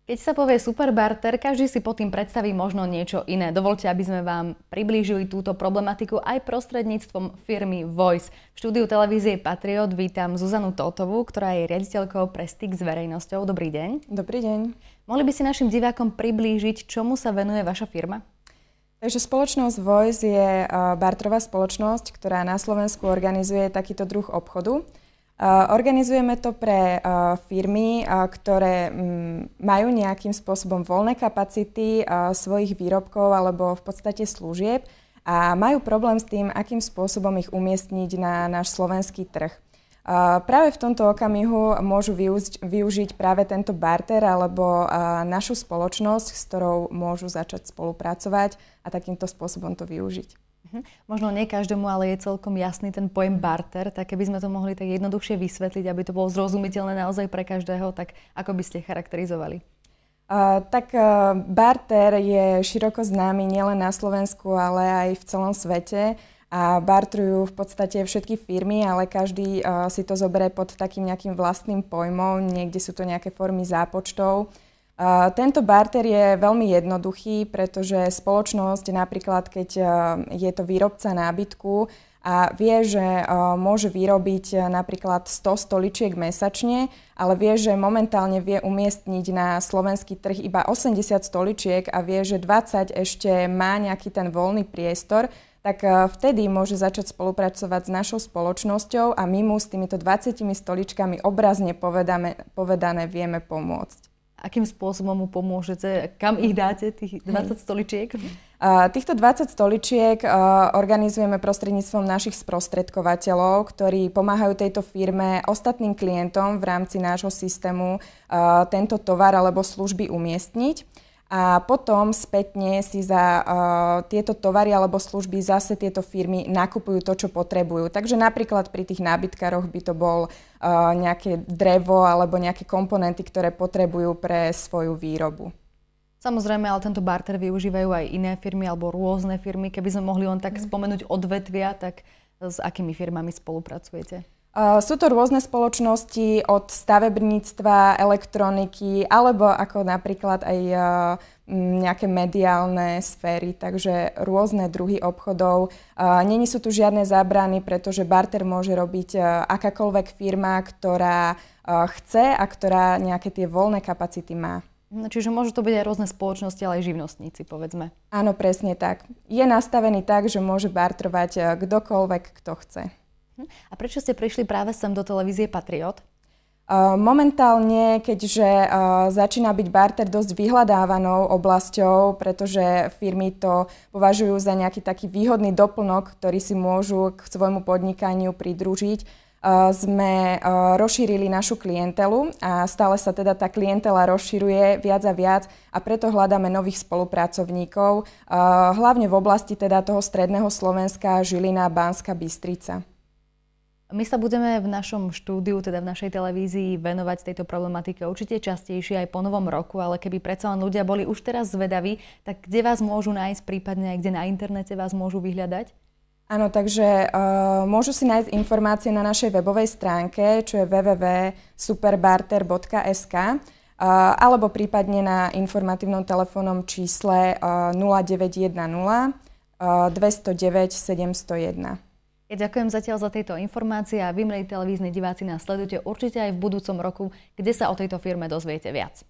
Keď sa povie superbarter, každý si pod tým predstaví možno niečo iné. Dovoľte, aby sme vám priblížili túto problematiku aj prostredníctvom firmy Voice. V štúdiu televízie Patriot vítam Zuzanu Tótovú, ktorá je riaditeľkou pre styk s verejnosťou. Dobrý deň. Dobrý deň. Mohli by si našim divákom priblížiť, čomu sa venuje vaša firma? Takže spoločnosť Voice je barterová spoločnosť, ktorá na Slovensku organizuje takýto druh obchodu. Organizujeme to pre firmy, ktoré majú nejakým spôsobom voľné kapacity svojich výrobkov alebo v podstate služieb a majú problém s tým, akým spôsobom ich umiestniť na náš slovenský trh. Práve v tomto okamihu môžu využiť práve tento barter alebo našu spoločnosť, s ktorou môžu začať spolupracovať a takýmto spôsobom to využiť. Možno nie každému, ale je celkom jasný ten pojem barter, tak keby sme to mohli tak jednoduchšie vysvetliť, aby to bolo zrozumiteľné naozaj pre každého, tak ako by ste charakterizovali? Barter je široko známy nielen na Slovensku, ale aj v celom svete a barterujú v podstate všetky firmy, ale každý si to zoberie pod takým nejakým vlastným pojmom, niekde sú to nejaké formy zápočtov. Tento barter je veľmi jednoduchý, pretože spoločnosť napríklad, keď je to výrobca nábytku a vie, že môže vyrobiť napríklad 100 stoličiek mesačne, ale vie, že momentálne vie umiestniť na slovenský trh iba 80 stoličiek a vie, že 20 ešte má nejaký ten voľný priestor, tak vtedy môže začať spolupracovať s našou spoločnosťou a my mu s týmito 20 stoličkami obrazne povedané vieme pomôcť. Akým spôsobom mu pomôžete? Kam ich dáte, tých 20 stoličiek? Týchto 20 stoličiek organizujeme prostredníctvom našich sprostredkovateľov, ktorí pomáhajú tejto firme ostatným klientom v rámci nášho systému tento tovar alebo služby umiestniť. A potom spätne si za tieto tovary alebo služby zase tieto firmy nakupujú to, čo potrebujú. Takže napríklad pri tých nábytkároch by to bol nejaké drevo alebo nejaké komponenty, ktoré potrebujú pre svoju výrobu. Samozrejme, ale tento barter využívajú aj iné firmy alebo rôzne firmy. Keby sme mohli len tak spomenúť odvetvia, tak s akými firmami spolupracujete? Sú to rôzne spoločnosti od stavebníctva, elektroniky, alebo ako napríklad aj nejaké mediálne sféry, takže rôzne druhy obchodov. Není sú tu žiadne zábrany, pretože barter môže robiť akákoľvek firma, ktorá chce a ktorá nejaké tie voľné kapacity má. Čiže môžu to byť aj rôzne spoločnosti, ale aj živnostníci, povedzme. Áno, presne tak. Je nastavený tak, že môže barterovať kdokoľvek, kto chce. A prečo ste prišli práve sem do televízie Patriot? Momentálne, keďže začína byť barter dosť vyhľadávanou oblasťou, pretože firmy to považujú za nejaký taký výhodný doplnok, ktorý si môžu k svojmu podnikaniu pridružiť, sme rozšírili našu klientelu a stále sa teda tá klientela rozširuje viac a viac a preto hľadáme nových spolupracovníkov, hlavne v oblasti teda toho stredného Slovenska, Žilina, Banská Bystrica. My sa budeme v našom štúdiu, teda v našej televízii venovať tejto problematike určite častejšie aj po novom roku, ale keby predsa len ľudia boli už teraz zvedaví, tak kde vás môžu nájsť, prípadne aj kde na internete vás môžu vyhľadať? Áno, takže môžu si nájsť informácie na našej webovej stránke, čo je www.superbarter.sk alebo prípadne na informatívnom telefónnom čísle 0910 209 701. Ja ďakujem zatiaľ za tieto informácie a vy, milí televízni diváci, nás sledujte určite aj v budúcom roku, kde sa o tejto firme dozviete viac.